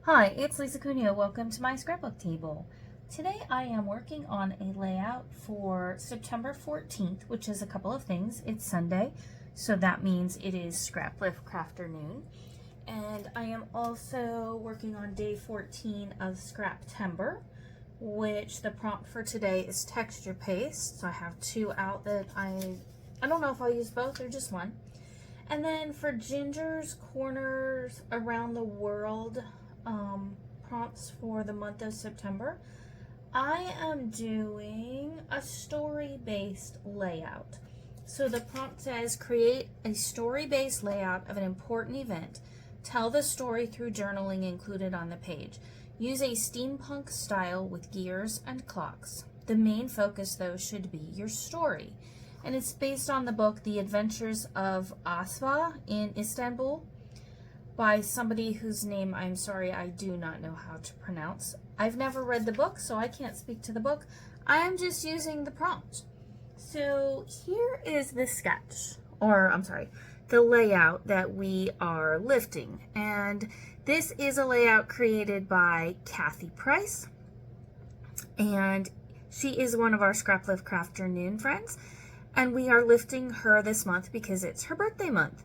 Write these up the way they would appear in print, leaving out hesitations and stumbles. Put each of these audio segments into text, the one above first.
Hi, it's Lisa Cuneo. Welcome to my scrapbook table. Today I am working on a layout for September 14th, which is a couple of things. It's Sunday, so that means it is Scraplift Crafternoon. And I am also working on day 14 of Scraptember, which the prompt for today is texture paste. So I have two out that I don't know if I'll use both or just one. And then for Ginger's Corners Around the World, prompts for the month of September, I am doing a story-based layout. So the prompt says, create a story-based layout of an important event. Tell the story through journaling included on the page. Use a steampunk style with gears and clocks. The main focus, though, should be your story. And it's based on the book The Adventures of Asva in Istanbul, by somebody whose name, I'm sorry, I do not know how to pronounce. I've never read the book, so I can't speak to the book. I am just using the prompt. So here is the sketch, or I'm sorry, the layout that we are lifting. And this is a layout created by Kathy Price. And she is one of our Scraplift Crafternoon friends. And we are lifting her this month because it's her birthday month.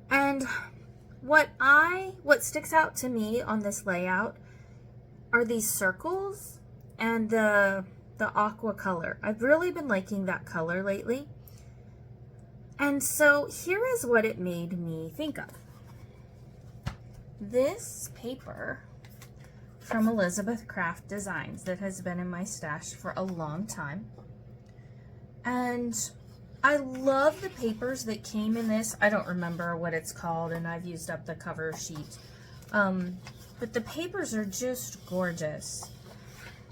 And what sticks out to me on this layout are these circles and the aqua color. I've really been liking that color lately. And so here is what it made me think of. This paper from Elizabeth Craft Designs that has been in my stash for a long time. And I love the papers that came in this. I don't remember what it's called, and I've used up the cover sheet. But the papers are just gorgeous.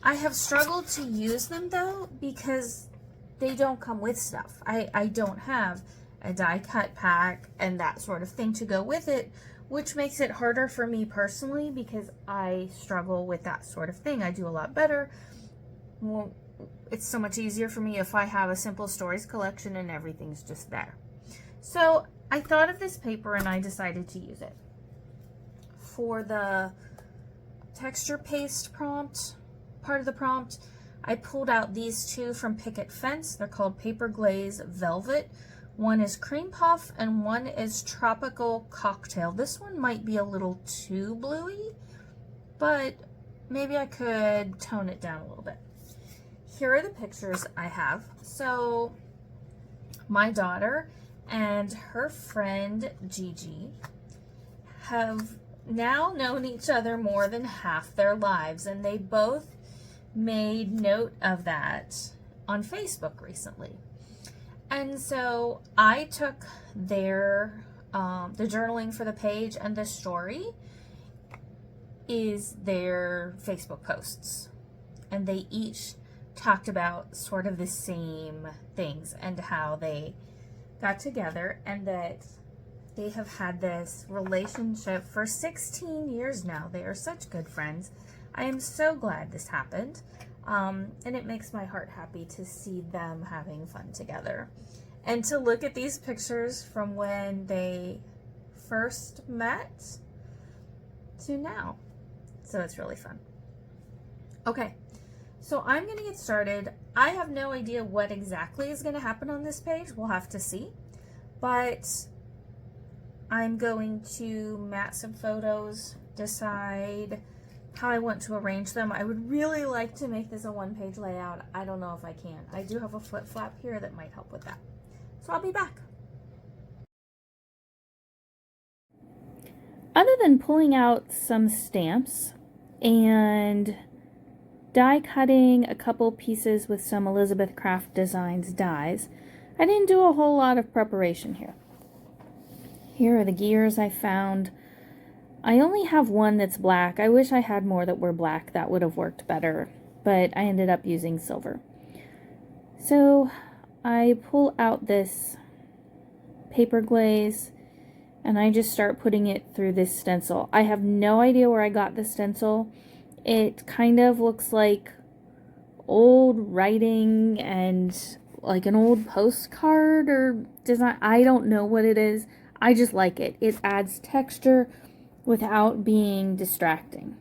I have struggled to use them, though, because they don't come with stuff. I don't have a die cut pack and that sort of thing to go with it, which makes it harder for me personally because I struggle with that sort of thing. I do a lot better. Well, it's so much easier for me if I have a simple stories collection and everything's just there. So I thought of this paper and I decided to use it. For the texture paste prompt, part of the prompt, I pulled out these two from Picket Fence. They're called Paper Glaze Velvet. One is Cream Puff and one is Tropical Cocktail. This one might be a little too bluey, but maybe I could tone it down a little bit. Here are the pictures I have. So my daughter and her friend Gigi have now known each other more than half their lives, and they both made note of that on Facebook recently. And so I took their the journaling for the page, and the story is their Facebook posts, and they each talked about sort of the same things and how they got together and that they have had this relationship for 16 years now. They are such good friends. I am so glad this happened. And it makes my heart happy to see them having fun together. And to look at these pictures from when they first met to now. So it's really fun. Okay. So I'm going to get started. I have no idea what exactly is going to happen on this page. We'll have to see. But I'm going to mat some photos, decide how I want to arrange them. I would really like to make this a one-page layout. I don't know if I can. I do have a flip flap here that might help with that. So I'll be back. Other than pulling out some stamps and die cutting a couple pieces with some Elizabeth Craft Designs dies, I didn't do a whole lot of preparation here. Here are the gears I found. I only have one that's black. I wish I had more that were black. That would have worked better, but I ended up using silver. So I pull out this paper glaze and I just start putting it through this stencil. I have no idea where I got the stencil. It kind of looks like old writing and like an old postcard or design. I don't know what it is. I just like it. It adds texture without being distracting.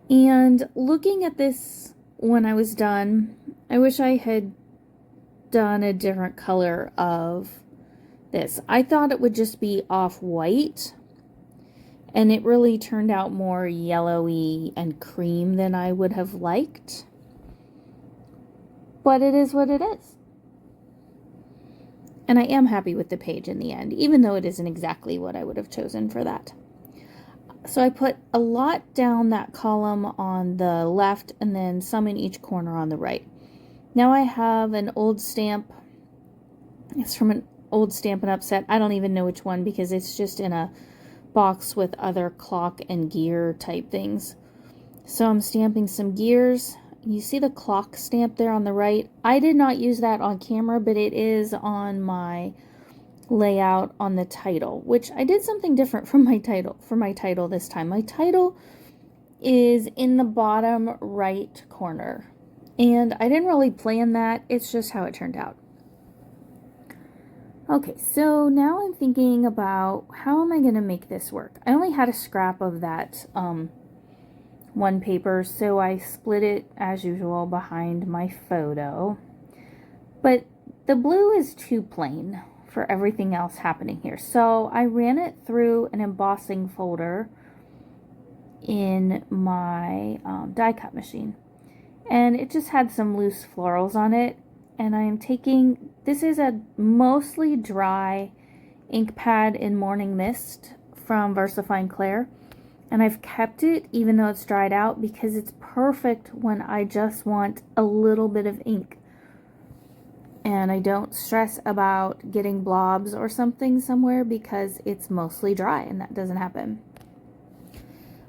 And looking at this when I was done, I wish I had done a different color of this. I thought it would just be off-white, and it really turned out more yellowy and cream than I would have liked. But it is what it is. And I am happy with the page in the end, even though it isn't exactly what I would have chosen for that. So I put a lot down that column on the left and then some in each corner on the right. Now I have an old stamp. It's from an old Stampin' Up set. I don't even know which one because it's just in a box with other clock and gear type things. So I'm stamping some gears. You see the clock stamp there on the right? I did not use that on camera, but it is on my layout on the title, which I did something different from my title this time. My title is in the bottom right corner, and I didn't really plan that. It's just how it turned out. Okay, so now I'm thinking about how am I going to make this work. I only had a scrap of that one paper, so I split it as usual behind my photo. But the blue is too plain for everything else happening here. So I ran it through an embossing folder in my die cut machine. And it just had some loose florals on it. And I am taking, this is a mostly dry ink pad in Morning Mist from VersaFine Claire. And I've kept it even though it's dried out because it's perfect when I just want a little bit of ink. And I don't stress about getting blobs or something somewhere because it's mostly dry and that doesn't happen.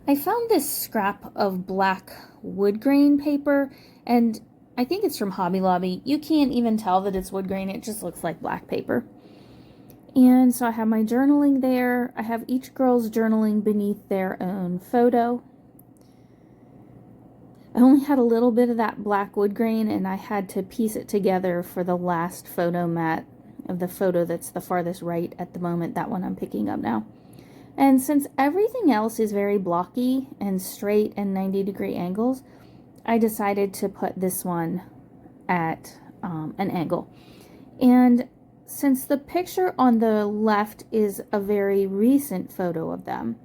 I found this scrap of black wood grain paper, and I think it's from Hobby Lobby. You can't even tell that it's wood grain, it just looks like black paper. And so I have my journaling there. I have each girl's journaling beneath their own photo. I only had a little bit of that black wood grain, and I had to piece it together for the last photo mat of the photo that's the farthest right at the moment, that one I'm picking up now. And since everything else is very blocky and straight and 90-degree angles, I decided to put this one at an angle. And since the picture on the left is a very recent photo of them,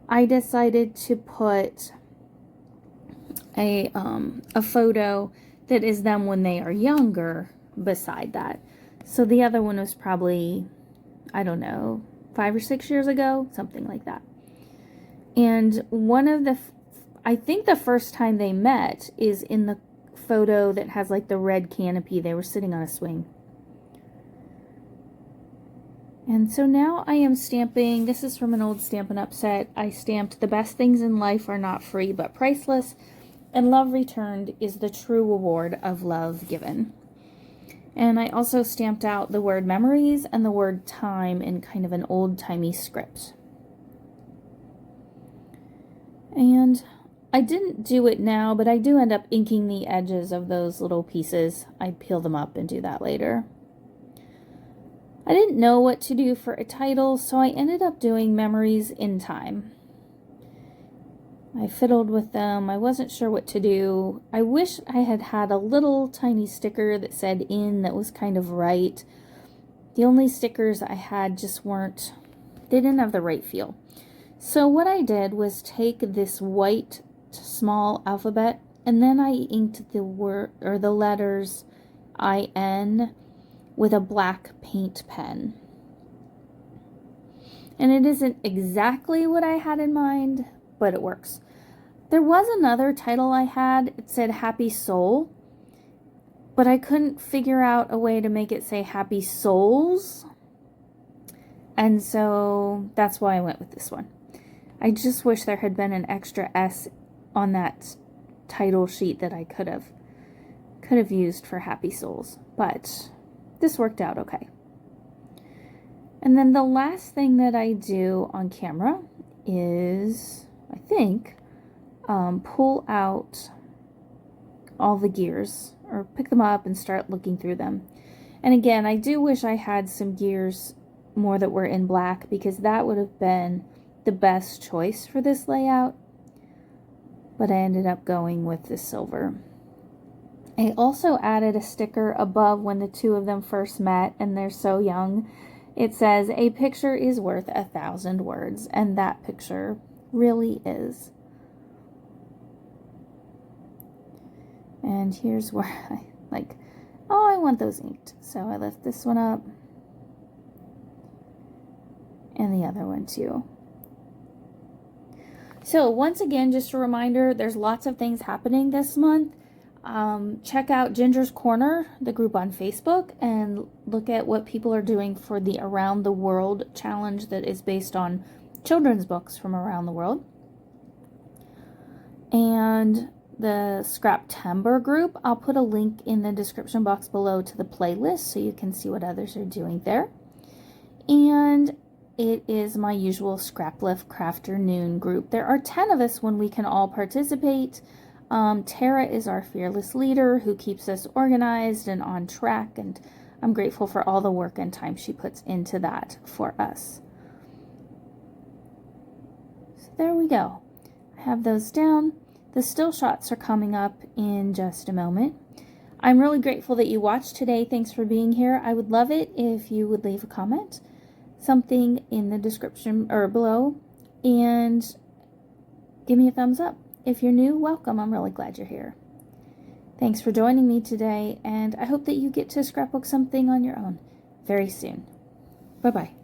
I decided to put a photo that is them when they are younger beside that. So the other one was probably, I don't know, 5 or 6 years ago, something like that. And one of the, I think the first time they met is in the photo that has like the red canopy. They were sitting on a swing. And so now I am stamping, this is from an old Stampin' Up set. I stamped "The best things in life are not free but priceless, and love returned is the true reward of love given." And I also stamped out the word memories and the word time in kind of an old-timey script. And I didn't do it now, but I do end up inking the edges of those little pieces. I peel them up and do that later. I didn't know what to do for a title, so I ended up doing memories in time. I fiddled with them. I wasn't sure what to do. I wish I had had a little tiny sticker that said "in" that was kind of right. The only stickers I had just weren't, they didn't have the right feel. So what I did was take this white small alphabet, and then I inked the word or the letters IN with a black paint pen. And it isn't exactly what I had in mind, but it works. There was another title I had. It said "Happy Soul," but I couldn't figure out a way to make it say "Happy Souls." And so that's why I went with this one. I just wish there had been an extra S on that title sheet that I could have used for "Happy Souls, but this worked out okay. And then the last thing that I do on camera is, I think, pull out all the gears, or pick them up and start looking through them. And again, I do wish I had some gears more that were in black, because that would have been the best choice for this layout. but I ended up going with the silver. I also added a sticker above when the two of them first met, and they're so young. It says, "A picture is worth 1,000 words," and that picture really is. And here's where I I want those inked. So I lift this one up, and the other one too. So once again, just a reminder, there's lots of things happening this month. Check out Ginger's Corner, the group on Facebook, and look at what people are doing for the Around the World challenge that is based on children's books from around the world. And the Scraptember group, I'll put a link in the description box below to the playlist so you can see what others are doing there. And it is my usual Scraplift Crafternoon group. There are 10 of us when we can all participate. Tara is our fearless leader who keeps us organized and on track, and I'm grateful for all the work and time she puts into that for us. So there we go. I have those down. The still shots are coming up in just a moment. I'm really grateful that you watched today. Thanks for being here. I would love it if you would leave a comment, something in the description or below, and give me a thumbs up. If you're new, welcome. I'm really glad you're here. Thanks for joining me today, and I hope that you get to scrapbook something on your own very soon. Bye-bye.